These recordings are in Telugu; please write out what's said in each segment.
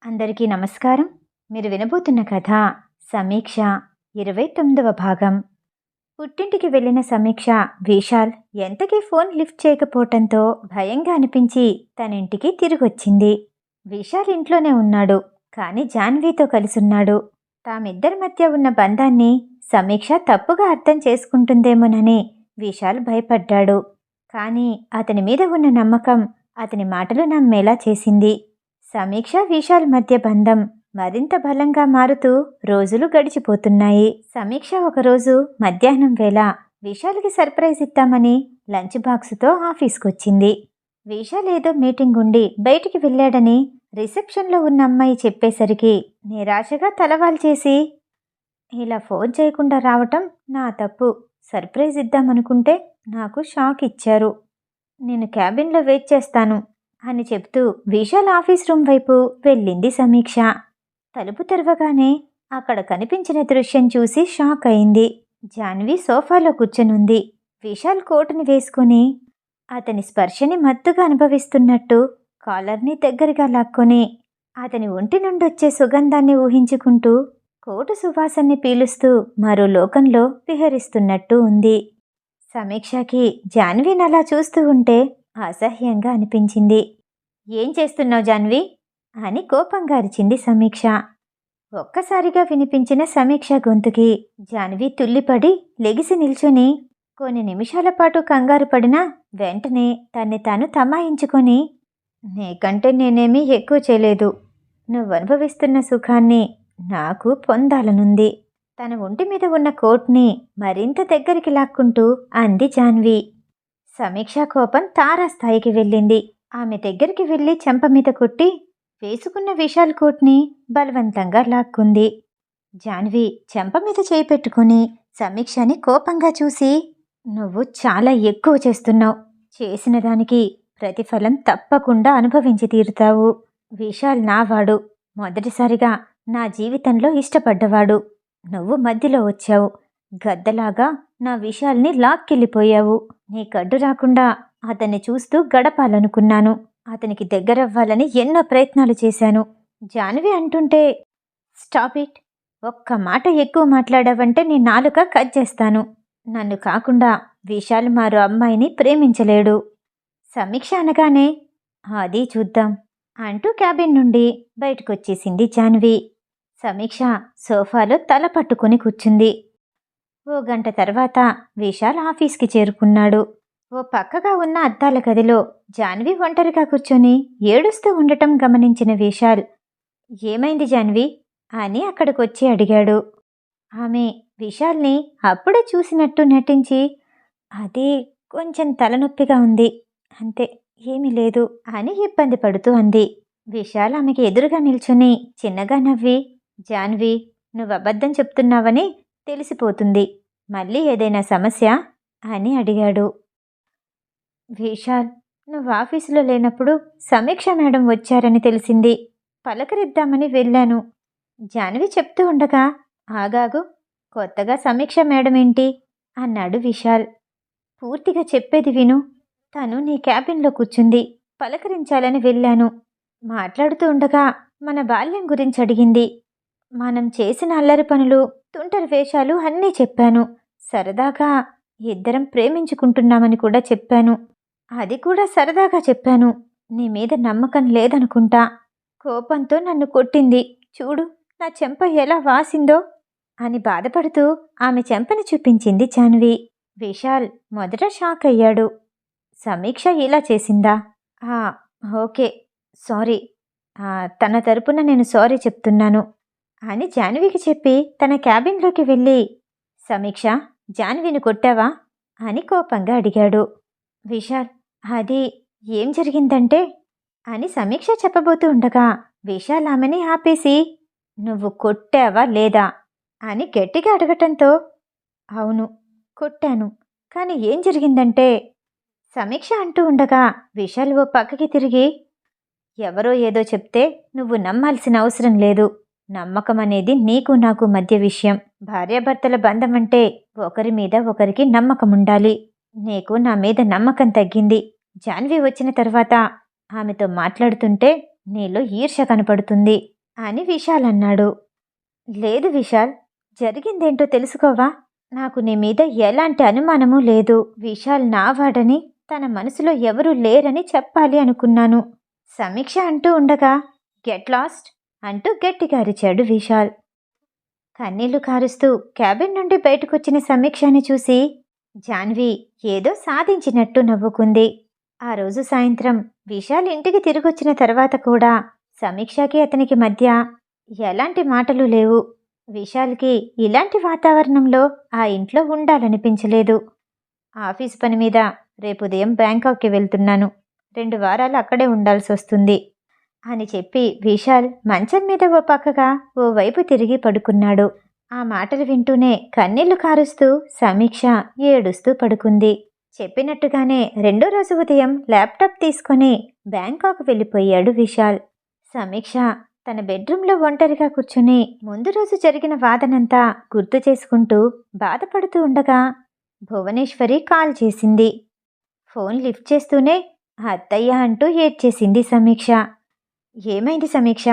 అందరికీ నమస్కారం. మీరు వినబోతున్న కథ సమీక్ష 29వ భాగం. పుట్టింటికి వెళ్ళిన సమీక్ష విశాల్ ఎంతకీ ఫోన్ లిఫ్ట్ చేయకపోవటంతో భయంగా అనిపించి తన ఇంటికి తిరిగొచ్చింది. విశాల్ ఇంట్లోనే ఉన్నాడు, కానీ జాన్వీతో కలిసున్నాడు. తామిద్దరి మధ్య ఉన్న బంధాన్ని సమీక్ష తప్పుగా అర్థం చేసుకుంటుందేమోనని విశాల్ భయపడ్డాడు. కానీ అతని మీద ఉన్న నమ్మకం అతని మాటలు నమ్మేలా చేసింది. సమీక్ష విశాల్ మధ్య బంధం మరింత బలంగా మారుతూ రోజులు గడిచిపోతున్నాయి. సమీక్ష ఒకరోజు మధ్యాహ్నం వేళ విశాల్కి సర్ప్రైజ్ ఇద్దామని లంచ్ బాక్సుతో ఆఫీస్కొచ్చింది. విశాల్ ఏదో మీటింగ్ ఉండి బయటికి వెళ్ళాడని రిసెప్షన్లో ఉన్న అమ్మాయి చెప్పేసరికి నిరాశగా తలవాల్చేసి, ఇలా ఫోన్ చేయకుండా రావటం నా తప్పు. సర్ప్రైజ్ ఇద్దామనుకుంటే నాకు షాక్ ఇచ్చారు. నేను క్యాబిన్లో వెయిట్ చేస్తాను అని చెప్తూ విశాల్ ఆఫీస్ రూమ్ వైపు వెళ్ళింది సమీక్ష. తలుపు తెరవగానే అక్కడ కనిపించిన దృశ్యం చూసి షాక్ అయింది. జాన్వి సోఫాలో కూర్చొనుంది. విశాల్ కోటుని వేసుకుని అతని స్పర్శని మత్తుగా అనుభవిస్తున్నట్టు కాలర్ని దగ్గరగా లాక్కొని అతని ఒంటి నుండొచ్చే సుగంధాన్ని ఊహించుకుంటూ కోటు సువాసన్ని పీలుస్తూ మరో లోకంలో విహరిస్తున్నట్టు ఉంది. సమీక్షకి జాన్వీనలా చూస్తూ ఉంటే అసహ్యంగా అనిపించింది. ఏం చేస్తున్నావు జాన్వి అని కోపంగా అరిచింది సమీక్ష. ఒక్కసారిగా వినిపించిన సమీక్ష గొంతుకి జాన్వి తుల్లిపడి లెగిసి నిల్చుని కొన్ని నిమిషాల పాటు కంగారు పడినా వెంటనే తన్ని తాను తమాయించుకొని, నీకంటే నేనేమీ ఎక్కువ చేయలేదు. నువ్వు అనుభవిస్తున్న సుఖాన్ని నాకు పొందాలనుంది. తన ఒంటి మీద ఉన్న కోట్ని మరింత దగ్గరికి లాక్కుంటూ అంది జాన్వి. సమీక్ష కోపం తారాస్థాయికి వెళ్ళింది. ఆమె దగ్గరికి వెళ్ళి చెంప మీద కొట్టి వేసుకున్న విశాల్ కోట్ని బలవంతంగా లాక్కుంది. జాన్వి చెంప మీద చేయి పెట్టుకుని సమీక్షని కోపంగా చూసి, నువ్వు చాలా ఎక్కువ చేస్తున్నావు. చేసిన దానికి ప్రతిఫలం తప్పకుండా అనుభవించి తీరుతావు. విశాల్ నావాడు, మొదటిసారిగా నా జీవితంలో ఇష్టపడ్డవాడు. నువ్వు మధ్యలో వచ్చావు. గద్దలాగా నా విశాల్ని లాక్కెళ్ళిపోయావు. నీ కడ్డు రాకుండా అతన్ని చూస్తూ గడపాలనుకున్నాను. అతనికి దగ్గరవ్వాలని ఎన్నో ప్రయత్నాలు చేశాను. జాన్వి అంటుంటే, స్టాప్ ఇట్. ఒక్క మాట ఎక్కువ మాట్లాడావంటే నీ నాలుక కట్ చేస్తాను. నన్ను కాకుండా విశాల్ మరో అమ్మాయిని ప్రేమించలేడు. సమీక్ష అనగానే, అది చూద్దాం అంటూ క్యాబిన్ నుండి బయటకొచ్చేసింది జాన్వి. సమీక్ష సోఫాలో తల పట్టుకుని కూర్చుంది. ఓ గంట తర్వాత విశాల్ ఆఫీస్కి చేరుకున్నాడు. ఓ పక్కగా ఉన్న అద్దాల గదిలో జాన్వి ఒంటరిగా కూర్చొని ఏడుస్తూ ఉండటం గమనించిన విశాల్, ఏమైంది జాన్వి అని అక్కడికొచ్చి అడిగాడు. ఆమె విశాల్ని అప్పుడే చూసినట్టు నటించి, అది కొంచెం తలనొప్పిగా ఉంది, అంతే, ఏమీ లేదు అని ఇబ్బంది పడుతూ అంది. విశాల్ ఆమెకి ఎదురుగా నిల్చుని చిన్నగా నవ్వి, జాన్వి, నువ్వు అబద్ధం చెప్తున్నావని తెలిసిపోతుంది. మళ్ళీ ఏదైనా సమస్య అని అడిగాడు. విశాల్, నువ్వు ఆఫీసులో లేనప్పుడు సమీక్ష మేడం వచ్చారని తెలిసింది. పలకరిద్దామని వెళ్ళాను. జాన్వి చెప్తూ ఉండగా, ఆగాగు, కొత్తగా సమీక్ష మేడం ఏంటి అన్నాడు విశాల్. పూర్తిగా చెప్పేది విను. తను నీ క్యాబిన్లో కూర్చుంది. పలకరించాలని వెళ్ళాను. మాట్లాడుతూ ఉండగా మన బాల్యం గురించి అడిగింది. మనం చేసిన అల్లరి పనులు, తుంటరి వేషాలు అన్నీ చెప్పాను. సరదాగా ఇద్దరం ప్రేమించుకుంటున్నామని కూడా చెప్పాను. అది కూడా సరదాగా చెప్పాను. నీ మీద నమ్మకం లేదనుకుంటా. కోపంతో నన్ను కొట్టింది. చూడు నా చెంప ఎలా వాసిందో అని బాధపడుతూ ఆమె చెంపని చూపించింది జాన్వి. విశాల్ మొదట షాక్ అయ్యాడు. సమీక్ష ఇలా చేసిందా? Okay, sorry. తన తరపున నేను సారీ చెప్తున్నాను అని జాన్వికి చెప్పి తన క్యాబిన్లోకి వెళ్ళి, సమీక్ష, జాన్విని కొట్టావా అని కోపంగా అడిగాడు. విశాల్, అది ఏం జరిగిందంటే అని సమీక్ష చెప్పబోతూ ఉండగా విశాల్ ఆమెని ఆపేసి, నువ్వు కొట్టావా లేదా అని గట్టిగా అడగటంతో, అవును కొట్టాను, కానీ ఏం జరిగిందంటే సమీక్ష అంటూ ఉండగా విశాల్ ఓ పక్కకి తిరిగి, ఎవరో ఏదో చెప్తే నువ్వు నమ్మాల్సిన అవసరం లేదు. నమ్మకం అనేది నీకు నాకు మధ్య విషయం. భార్యాభర్తల బంధం అంటే ఒకరి మీద ఒకరికి నమ్మకం ఉండాలి. నీకు నా మీద నమ్మకం తగ్గింది. జాన్వి వచ్చిన తర్వాత ఆమెతో మాట్లాడుతుంటే నీలో ఈర్ష్య కనపడుతుంది అని విశాల్ అన్నాడు. లేదు విశాల్, జరిగిందేంటో తెలుసుకోవా? నాకు నీ మీద ఎలాంటి అనుమానమూ లేదు. విశాల్ నావాడని, తన మనసులో ఎవరూ లేరని చెప్పాలి అనుకున్నాను. సమీక్ష అంటూ ఉండగా గెట్ లాస్ట్ అంటూ గట్టిగా అరిచాడు విశాల్. కన్నీళ్లు కారుస్తూ క్యాబిన్ నుండి బయటకొచ్చిన సమీక్షని చూసి జాన్వి ఏదో సాధించినట్టు నవ్వుకుంది. ఆ రోజు సాయంత్రం విశాల్ ఇంటికి తిరిగొచ్చిన తర్వాత కూడా సమీక్షకి అతనికి మధ్య ఎలాంటి మాటలు లేవు. విశాల్కి ఇలాంటి వాతావరణంలో ఆ ఇంట్లో ఉండాలనిపించలేదు. ఆఫీస్ పని మీద రేపు ఉదయం బ్యాంకాక్కి వెళ్తున్నాను. 2 వారాలు అక్కడే ఉండాల్సి వస్తుంది అని చెప్పి విశాల్ మంచం మీద ఓ పక్కగా ఓ వైపు తిరిగి పడుకున్నాడు. ఆ మాటలు వింటూనే కన్నీళ్లు కారుస్తూ సమీక్ష ఏడుస్తూ పడుకుంది. చెప్పినట్టుగానే 2వ రోజు ఉదయం ల్యాప్టాప్ తీసుకొని బ్యాంకాక్ వెళ్ళిపోయాడు విశాల్. సమీక్ష తన బెడ్రూమ్లో ఒంటరిగా కూర్చుని ముందు రోజు జరిగిన వాదనంతా గుర్తు చేసుకుంటూ బాధపడుతూ ఉండగా భువనేశ్వరి కాల్ చేసింది. ఫోన్ లిఫ్ట్ చేస్తూనే అత్తయ్య అంటూ ఏడ్చేసింది సమీక్ష. ఏమైంది సమీక్ష,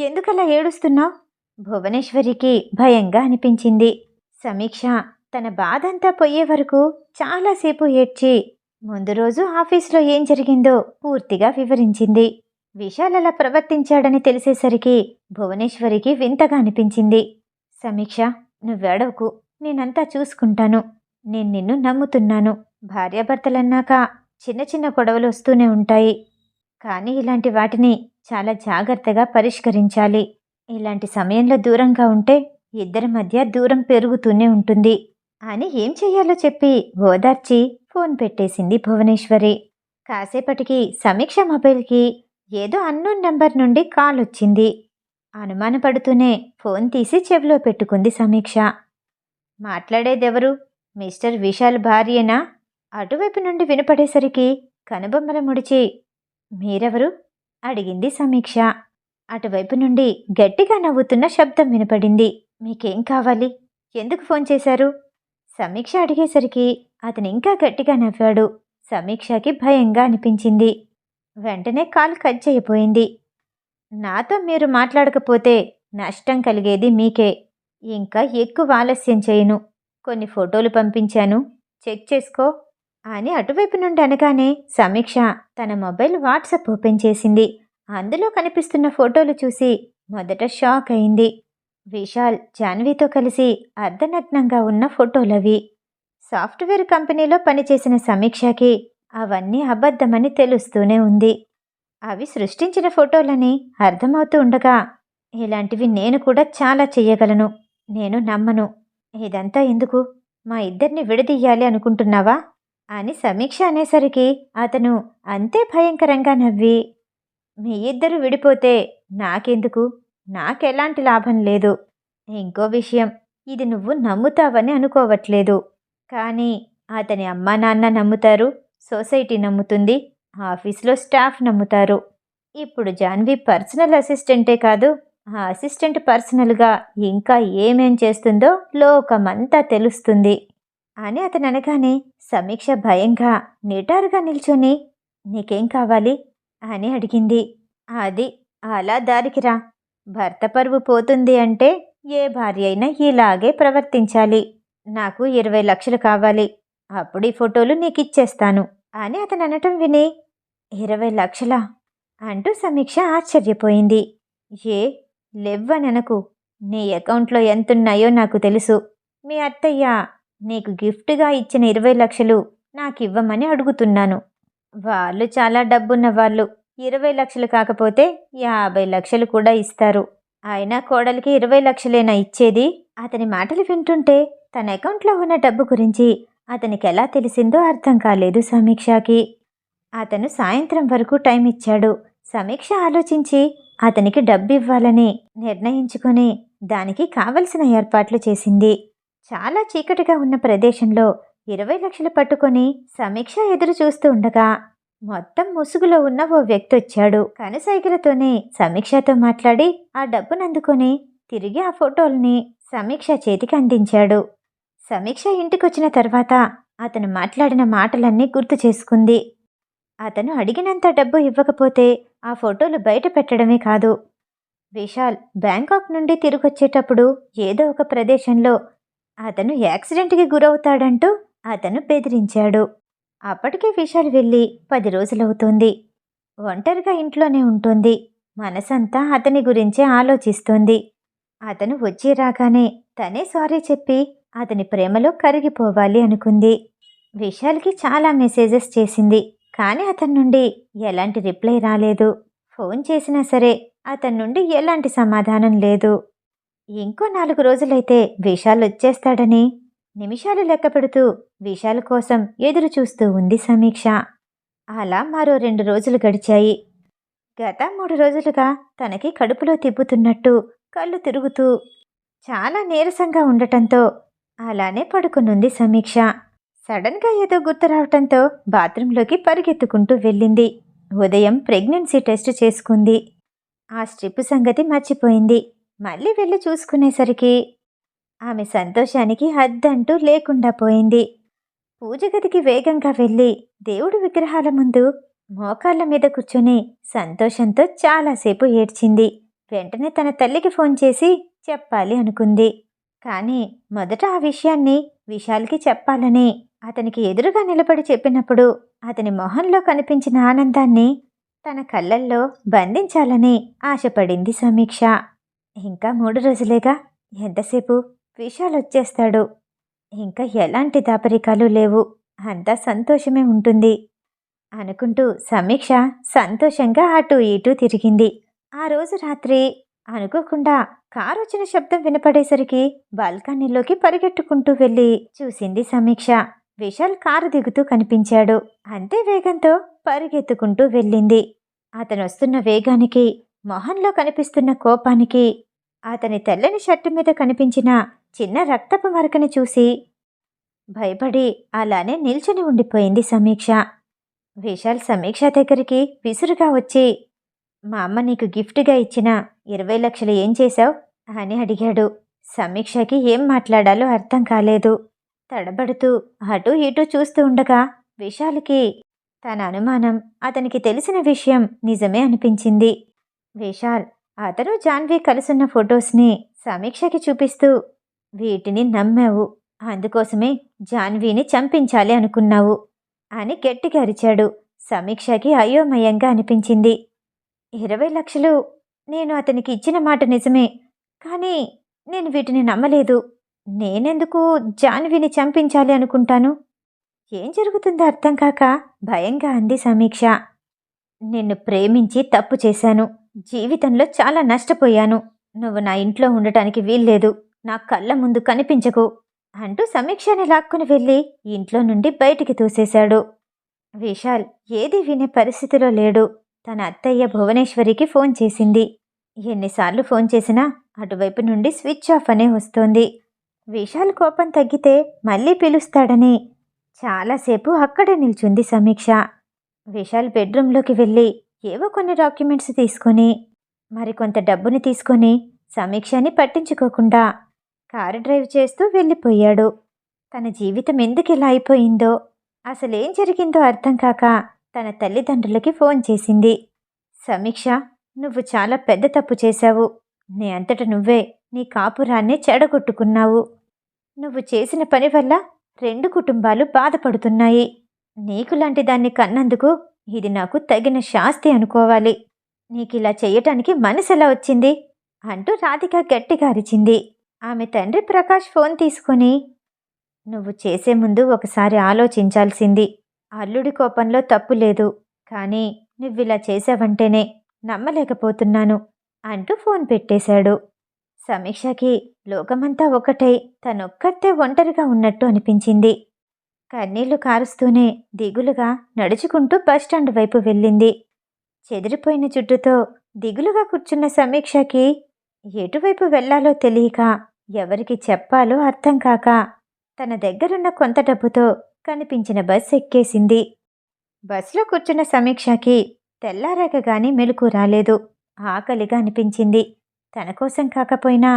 ఎందుకలా ఏడుస్తున్నావు? భువనేశ్వరికి భయంగా అనిపించింది. సమీక్ష తన బాధంతా పోయే వరకు చాలాసేపు ఏడ్చి ముందు రోజు ఆఫీస్లో ఏం జరిగిందో పూర్తిగా వివరించింది. విశాల్ అలా ప్రవర్తించాడని తెలిసేసరికి భువనేశ్వరికి వింతగా అనిపించింది. సమీక్ష, నువ్వేడవకు, నేనంతా చూసుకుంటాను. నేను నిన్ను నమ్ముతున్నాను. భార్యాభర్తలన్నాక చిన్న చిన్న గొడవలు వస్తూనే ఉంటాయి. కానీ ఇలాంటి వాటిని చాలా జాగ్రత్తగా పరిష్కరించాలి. ఇలాంటి సమయంలో దూరంగా ఉంటే ఇద్దరి మధ్య దూరం పెరుగుతూనే ఉంటుంది అని ఏం చెయ్యాలో చెప్పి ఓదార్చి ఫోన్ పెట్టేసింది భువనేశ్వరి. కాసేపటికి సమీక్ష మొబైల్కి ఏదో అన్నోన్ నెంబర్ నుండి కాల్ వచ్చింది. అనుమానపడుతూనే ఫోన్ తీసి చెవిలో పెట్టుకుంది సమీక్ష. మాట్లాడేదెవరు? మిస్టర్ విశాల్ భార్యేనా? అటువైపు నుండి వినపడేసరికి కనుబొమ్మల ముడిచి మీరెవరు? అడిగింది సమీక్ష. అటువైపు నుండి గట్టిగా నవ్వుతున్న శబ్దం వినపడింది. మీకేం కావాలి? ఎందుకు ఫోన్ చేశారు? సమీక్ష అడిగేసరికి అతను ఇంకా గట్టిగా నవ్వాడు. సమీక్షకి భయంగా అనిపించింది. వెంటనే కాల్ కట్ చేయబోయింది. నాతో మీరు మాట్లాడకపోతే నష్టం కలిగేది మీకే. ఇంకా ఎక్కువ ఆలస్యం చేయను. కొన్ని ఫోటోలు పంపించాను, చెక్ చేసుకో అని అటువైపు నుండి అనగానే సమీక్ష తన మొబైల్ వాట్సాప్ ఓపెన్ చేసింది. అందులో కనిపిస్తున్న ఫోటోలు చూసి మొదట షాక్ అయింది. విశాల్ జాన్వీతో కలిసి అర్ధనగ్నంగా ఉన్న ఫోటోలవి. సాఫ్ట్వేర్ కంపెనీలో పనిచేసిన సమీక్షకి అవన్నీ అబద్ధమని తెలుస్తూనే ఉంది. అవి సృష్టించిన ఫోటోలని అర్థమవుతూ ఉండగా ఇలాంటివి నేను కూడా చాలా చెయ్యగలను. నేను నమ్మను. ఇదంతా ఎందుకు? మా ఇద్దరిని విడదీయాలి అనుకుంటున్నావా అని సమీక్ష అనేసరికి అతను అంతే భయంకరంగా నవ్వి మీ ఇద్దరు విడిపోతే నాకెందుకు? నాకెలాంటి లాభం లేదు. ఇంకో విషయం, ఇది నువ్వు నమ్ముతావని అనుకోవట్లేదు. కానీ అతని అమ్మా నాన్న నమ్ముతారు, సొసైటీ నమ్ముతుంది, ఆఫీస్లో స్టాఫ్ నమ్ముతారు. ఇప్పుడు జాన్వి పర్సనల్ అసిస్టెంటే కాదు, ఆ అసిస్టెంట్ పర్సనల్గా ఇంకా ఏమేం చేస్తుందో లోకమంతా తెలుస్తుంది అని అతను అనగానే సమీక్ష భయంగా నిటారుగా నిల్చొని నీకేం కావాలి అని అడిగింది. అది అలా దారికిరా. భర్త పరువు పోతుంది అంటే ఏ భార్య అయినా ఇలాగే ప్రవర్తించాలి. నాకు 20 లక్షలు కావాలి. అప్పుడు ఈ ఫోటోలు నీకిచ్చేస్తాను అని అతను అనటం విని 20 లక్షలా అంటూ సమీక్ష ఆశ్చర్యపోయింది. ఏ లెవ్వనెనకు, నీ అకౌంట్లో ఎంతున్నాయో నాకు తెలుసు. మీ అత్తయ్య నీకు గిఫ్ట్గా ఇచ్చిన 20 లక్షలు నాకివ్వమని అడుగుతున్నాను. వాళ్ళు చాలా డబ్బున్న వాళ్ళు. 20 లక్షలు కాకపోతే 50 లక్షలు కూడా ఇస్తారు. అయినా కోడలికి 20 లక్షలేనా ఇచ్చేది? అతని మాటలు వింటుంటే తన అకౌంట్లో ఉన్న డబ్బు గురించి అతనికి ఎలా తెలిసిందో అర్థం కాలేదు సమీక్షకి. అతను సాయంత్రం వరకు టైం ఇచ్చాడు. సమీక్ష ఆలోచించి అతనికి డబ్బు ఇవ్వాలని నిర్ణయించుకొని దానికి కావలసిన ఏర్పాట్లు చేసింది. చాలా చీకటిగా ఉన్న ప్రదేశంలో 20 లక్షలు పట్టుకొని సమీక్ష ఎదురు చూస్తూ ఉండగా మొత్తం ముసుగులో ఉన్న ఓ వ్యక్తి వచ్చాడు. కనుసైగలతోనే సమీక్షతో మాట్లాడి ఆ డబ్బునందుకొని తిరిగి ఆ ఫోటోల్ని సమీక్ష చేతికి అందించాడు. సమీక్ష ఇంటికొచ్చిన తర్వాత అతను మాట్లాడిన మాటలన్నీ గుర్తు చేసుకుంది. అతను అడిగినంత డబ్బు ఇవ్వకపోతే ఆ ఫోటోలు బయట పెట్టడమే కాదు, విశాల్ బ్యాంకాక్ నుండి తిరిగొచ్చేటప్పుడు ఏదో ఒక ప్రదేశంలో అతను యాక్సిడెంట్కి గురవుతాడంటూ అతను బెదిరించాడు. అప్పటికే విశాల్ వెళ్ళి 10 రోజులవుతోంది. ఒంటరిగా ఇంట్లోనే ఉంటుంది. మనసంతా అతని గురించే ఆలోచిస్తోంది. అతను వచ్చి రాగానే తనే సారీ చెప్పి అతని ప్రేమలో కరిగిపోవాలి అనుకుంది. విశాల్కి చాలా మెసేజెస్ చేసింది. కానీ అతని నుండి ఎలాంటి రిప్లై రాలేదు. ఫోన్ చేసినా సరే అతని నుండి ఎలాంటి సమాధానం లేదు. ఇంకో 4 రోజులైతే విశాల్ వచ్చేస్తాడని నిమిషాలు లెక్క పెడుతూ విశాల్ కోసం ఎదురు చూస్తూ ఉంది సమీక్ష. అలా మరో 2 రోజులు గడిచాయి. గత 3 రోజులుగా తనకి కడుపులో తిప్పుతున్నట్టు, కళ్ళు తిరుగుతూ, చాలా నీరసంగా ఉండటంతో అలానే పడుకునుంది సమీక్ష. సడన్గా ఏదో గుర్తు రావటంతో బాత్రూంలోకి పరిగెత్తుకుంటూ వెళ్ళింది. ఉదయం ప్రెగ్నెన్సీ టెస్ట్ చేసుకుంది. ఆ స్ట్రిప్ సంగతి మర్చిపోయింది. మళ్ళీ వెళ్ళి చూసుకునేసరికి ఆమె సంతోషానికి హద్దంటూ లేకుండా పోయింది. పూజ గదికి వేగంగా వెళ్ళి దేవుడి విగ్రహాల ముందు మోకాళ్ళ మీద కూర్చొని సంతోషంతో చాలాసేపు ఏడ్చింది. వెంటనే తన తల్లికి ఫోన్ చేసి చెప్పాలి అనుకుంది. కానీ మొదట ఆ విషయాన్ని విశాల్కి చెప్పాలని అతనికి ఎదురుగా నిలబడి చెప్పినప్పుడు అతని మొహంలో కనిపించిన ఆనందాన్ని తన కళ్ళల్లో బంధించాలని ఆశపడింది సమీక్ష. ఇంకా 3 రోజులేగా, ఎంతసేపు విశాల్ వచ్చేస్తాడు. ఇంకా ఎలాంటి దాపరికాలు లేవు, అంతా సంతోషమే ఉంటుంది అనుకుంటూ సమీక్ష సంతోషంగా అటూ ఇటూ తిరిగింది. ఆ రోజు రాత్రి అనుకోకుండా కారు వచ్చిన శబ్దం వినపడేసరికి బాల్కనీలోకి పరిగెట్టుకుంటూ వెళ్ళి చూసింది సమీక్ష. విశాల్ కారు దిగుతూ కనిపించాడు. అంతే వేగంతో పరిగెత్తుకుంటూ వెళ్ళింది. అతనొస్తున్న వేగానికి, మొహంలో కనిపిస్తున్న కోపానికి, అతని తెల్లని షర్టు మీద కనిపించిన చిన్న రక్తపు మరకని చూసి భయపడి అలానే నిల్చుని ఉండిపోయింది సమీక్ష. విశాల్ సమీక్ష దగ్గరికి విసురుగా వచ్చి, మా అమ్మ నీకు గిఫ్ట్గా ఇచ్చిన 20 లక్షలు ఏం చేశావు అని అడిగాడు. సమీక్షకి ఏం మాట్లాడాలో అర్థం కాలేదు. తడబడుతూ అటూ ఇటూ చూస్తూ ఉండగా విశాల్కి తన అనుమానం, అతనికి తెలిసిన విషయం నిజమే అనిపించింది. విశాల్ అతను జాన్వి కలుసున్న ఫొటోస్ని సమీక్షకి చూపిస్తూ, వీటిని నమ్మావు, అందుకోసమే జాన్వీని చంపించాలి అనుకున్నావు అని గట్టిగా అరిచాడు. సమీక్షకి అయోమయంగా అనిపించింది. 20 లక్షలు నేను అతనికి ఇచ్చిన మాట నిజమే, కానీ నేను వీటిని నమ్మలేదు. నేనెందుకు జాన్వీని చంపించాలి అనుకుంటాను? ఏం జరుగుతుందో అర్థం కాక భయంగా అంది సమీక్ష. నిన్ను ప్రేమించి తప్పు చేశాను. జీవితంలో చాలా నష్టపోయాను. నువ్వు నా ఇంట్లో ఉండటానికి వీల్లేదు. నా కళ్ళ ముందు కనిపించకు అంటూ సమీక్షని లాక్కుని వెళ్ళి ఇంట్లో నుండి బయటికి తోసేశాడు. విశాల్ ఏదీ వినే పరిస్థితిలో లేడు. తన అత్తయ్య భువనేశ్వరికి ఫోన్ చేసింది. ఎన్నిసార్లు ఫోన్ చేసినా అటువైపు నుండి స్విచ్ ఆఫ్ అనే వస్తోంది. విశాల్ కోపం తగ్గితే మళ్ళీ పిలుస్తాడని చాలాసేపు అక్కడే నిల్చుంది సమీక్ష. విశాల్ బెడ్రూంలోకి వెళ్ళి ఏవో కొన్ని డాక్యుమెంట్స్ తీసుకొని, మరికొంత డబ్బుని తీసుకొని సమీక్షని పట్టించుకోకుండా కారు డ్రైవ్ చేస్తూ వెళ్ళిపోయాడు. తన జీవితం ఎందుకిలా అయిపోయిందో, అసలేం జరిగిందో అర్థం కాక తన తల్లిదండ్రులకి ఫోన్ చేసింది. సమీక్ష, నువ్వు చాలా పెద్ద తప్పు చేశావు. నీ అంతట నువ్వే నీ కాపురాన్నే చెడగొట్టుకున్నావు. నువ్వు చేసిన పని వల్ల 2 కుటుంబాలు బాధపడుతున్నాయి. నీకులాంటి దాన్ని కన్నందుకు ఇది నాకు తగిన శాస్తి అనుకోవాలి. నీకిలా చెయ్యటానికి మనసెలా వచ్చింది అంటూ రాధిక గట్టిగా అరిచింది. ఆమె తండ్రి ప్రకాష్ ఫోన్ తీసుకొని, నువ్వు చేసే ముందు ఒకసారి ఆలోచించాల్సింది. అల్లుడి కోపంలో తప్పు లేదు, కానీ నువ్విలా చేశావంటేనే నమ్మలేకపోతున్నాను అంటూ ఫోన్ పెట్టేశాడు. సమీక్షకి లోకమంతా ఒకటై తనొక్కతే ఒంటరిగా ఉన్నట్టు అనిపించింది. కన్నీళ్లు కారుస్తూనే దిగులుగా నడుచుకుంటూ బస్టాండ్ వైపు వెళ్ళింది. చెదిరిపోయిన జుట్టుతో దిగులుగా కూర్చున్న సమీక్షకి ఎటువైపు వెళ్లాలో తెలియక, ఎవరికి చెప్పాలో అర్థం కాక తన దగ్గరున్న కొంత డబ్బుతో కనిపించిన బస్ ఎక్కేసింది. బస్సులో కూర్చున్న సమీక్షకి తెల్లారాక గాని మెలకు రాలేదు. ఆకలిగా అనిపించింది. తన కోసం కాకపోయినా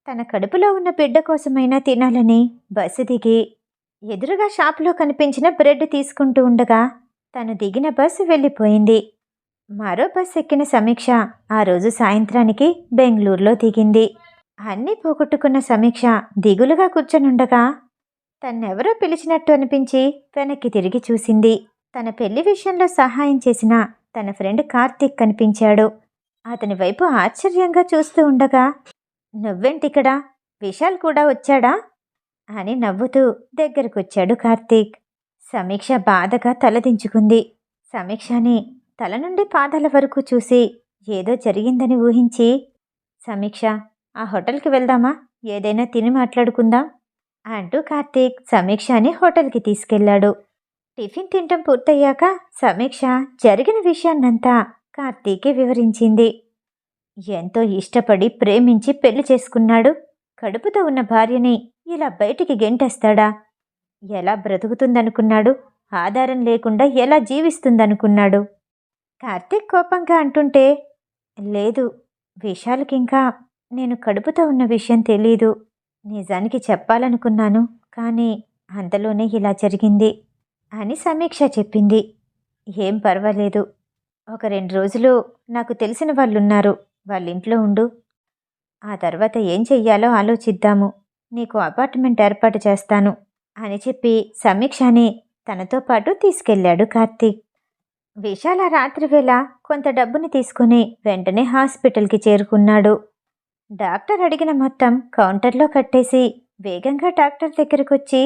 తన కడుపులో ఉన్న బిడ్డ కోసమైనా తినాలని బస్సు దిగి ఎదురుగా షాపులో కనిపించిన బ్రెడ్ తీసుకుంటూ ఉండగా తను దిగిన బస్సు వెళ్ళిపోయింది. మరో బస్ ఎక్కిన సమీక్ష ఆ రోజు సాయంత్రానికి బెంగళూరులో దిగింది. అన్నీ పోగొట్టుకున్న సమీక్ష దిగులుగా కూర్చొనుండగా తన్నెవరో పిలిచినట్టు అనిపించి వెనక్కి తిరిగి చూసింది. తన పెళ్లి విషయంలో సహాయం చేసిన తన ఫ్రెండ్ కార్తీక్ కనిపించాడు. అతని వైపు ఆశ్చర్యంగా చూస్తూ ఉండగా, "నువ్వేంటిక్కడ? విశాల్ కూడా వచ్చాడా?" అని నవ్వుతూ దగ్గరకొచ్చాడు కార్తీక్. సమీక్ష బాధగా తలదించుకుంది. సమీక్షని తల నుండి పాదాల వరకు చూసి ఏదో జరిగిందని ఊహించి, "సమీక్ష, ఆ హోటల్కి వెళ్దామా? ఏదైనా తిని మాట్లాడుకుందాం" అంటూ కార్తీక్ సమీక్షని హోటల్కి తీసుకెళ్లాడు. టిఫిన్ తినటం పూర్తయ్యాక సమీక్ష జరిగిన విషయాన్నంతా కార్తీక్కి వివరించింది. ఎంతో ఇష్టపడి ప్రేమించి పెళ్లి చేసుకున్నాడు. కడుపుతో ఉన్న భార్యని ఇలా బయటికి గెంటేస్తాడా? ఎలా బ్రతుకుతుందనుకున్నాడు? ఆధారం లేకుండా ఎలా జీవిస్తుందనుకున్నాడు? కార్తీక్ కోపంగా అంటుంటే, "లేదు, విశాల్కింకా నేను కడుపుతో ఉన్న విషయం తెలీదు. నిజానికి చెప్పాలనుకున్నాను, కానీ అంతలోనే ఇలా జరిగింది" అని సమీక్ష చెప్పింది. "ఏం పర్వాలేదు. ఒక 2 రోజులు నాకు తెలిసిన వాళ్ళున్నారు. వాళ్ళింట్లో ఉండు. ఆ తర్వాత ఏం చెయ్యాలో ఆలోచిద్దాము. నీకు అపార్ట్మెంట్ ఏర్పాటు చేస్తాను" అని చెప్పి సమీక్షని తనతో పాటు తీసుకెళ్లాడు కార్తీక్. విశాల్ ఆ రాత్రివేళ కొంత డబ్బుని తీసుకుని వెంటనే హాస్పిటల్కి చేరుకున్నాడు. డాక్టర్ అడిగిన మొత్తం కౌంటర్లో కట్టేసి వేగంగా డాక్టర్ దగ్గరకొచ్చి,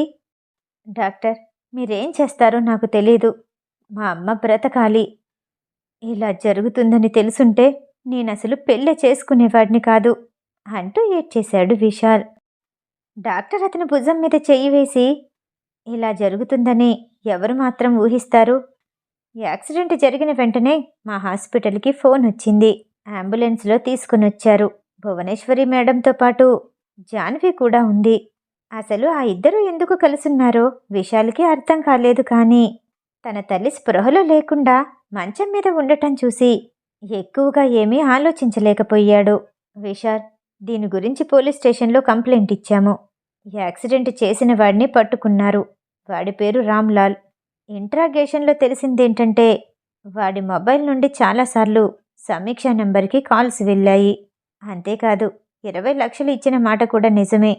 "డాక్టర్, మీరేం చేస్తారో నాకు తెలీదు. మా అమ్మ బ్రతకాలి. ఇలా జరుగుతుందని తెలుసుంటే నేనసలు పెళ్ళే చేసుకునేవాడిని కాదు" అంటూ ఏడ్చేశాడు విశాల్. డాక్టర్ అతని భుజం మీద చెయ్యి వేసి, "ఇలా జరుగుతుందని ఎవరు మాత్రం ఊహిస్తారు? యాక్సిడెంట్ జరిగిన వెంటనే మా హాస్పిటల్కి ఫోన్ వచ్చింది. అంబులెన్స్లో తీసుకునొచ్చారు. భువనేశ్వరి మేడంతో పాటు జాన్వి కూడా ఉంది. అసలు ఆ ఇద్దరూ ఎందుకు కలుసున్నారో విశాల్కి అర్థం కాలేదు. కానీ తన తల్లి స్పృహలో లేకుండా మంచం మీద ఉండటం చూసి ఎక్కువగా ఏమీ ఆలోచించలేకపోయాడు. విశాల్, దీని గురించి పోలీస్ స్టేషన్లో కంప్లైంట్ ఇచ్చాము. యాక్సిడెంట్ చేసిన వాడిని పట్టుకున్నారు. వాడి పేరు రామ్లాల్. ఇంట్రాగేషన్లో తెలిసిందేంటంటే వాడి మొబైల్ నుండి చాలాసార్లు సమీక్ష నెంబర్కి కాల్స్ వెళ్ళాయి. అంతేకాదు, 20 లక్షలు ఇచ్చిన మాట కూడా నిజమే.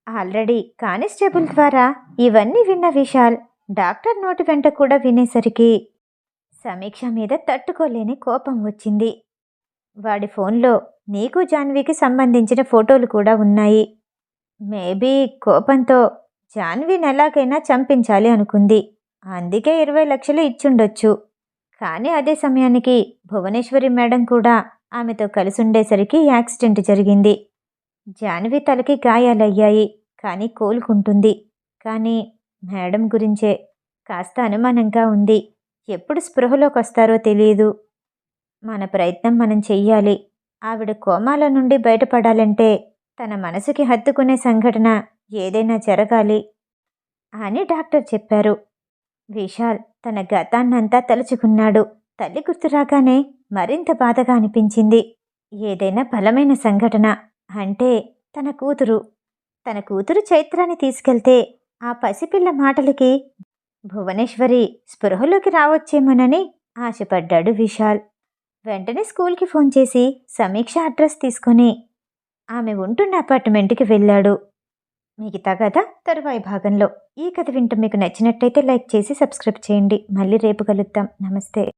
ఆల్రెడీ కానిస్టేబుల్ ద్వారా ఇవన్నీ విన్న విశాల్ డాక్టర్ నోటి వెంట కూడా వినేసరికి సమీక్ష మీద తట్టుకోలేని కోపం వచ్చింది. వాడి ఫోన్లో నీకు జాన్వీకి సంబంధించిన ఫోటోలు కూడా ఉన్నాయి. మేబీ కోపంతో జాన్వీని ఎలాగైనా చంపించాలి అనుకుంది. అందుకే 20 లక్షలు ఇచ్చుండొచ్చు. కానీ అదే సమయానికి భువనేశ్వరి మేడం కూడా ఆమెతో కలిసుండేసరికి యాక్సిడెంట్ జరిగింది. జాన్వి తలకి గాయాలయ్యాయి, కానీ కోలుకుంటుంది. కానీ మేడం గురించే కాస్త అనుమానంగా ఉంది. ఎప్పుడు స్పృహలోకి వస్తారో తెలియదు. మన ప్రయత్నం మనం చెయ్యాలి. ఆవిడ కోమాల నుండి బయటపడాలంటే తన మనసుకి హత్తుకునే సంఘటన ఏదైనా జరగాలి అని డాక్టర్ చెప్పారు. విశాల్ తన గతాన్నంతా తలుచుకున్నాడు. తల్లి గుర్తు రాగానే మరింత బాధగా అనిపించింది. ఏదైనా బలమైన సంఘటన అంటే తన కూతురు చైత్రాన్ని తీసుకెళ్తే ఆ పసిపిల్ల మాటలకి భువనేశ్వరి స్పృహలోకి రావచ్చేమోనని ఆశపడ్డాడు విశాల్. వెంటనే స్కూల్కి ఫోన్ చేసి సమీక్ష అడ్రస్ తీసుకుని ఆమె ఉంటున్న అపార్ట్మెంట్కి వెళ్ళాడు. మిగతా కథ తరువాయి భాగంలో. ఈ కథ వింటూ మీకు నచ్చినట్టయితే లైక్ చేసి సబ్స్క్రైబ్ చేయండి. మళ్ళీ రేపు కలుద్దాం. నమస్తే.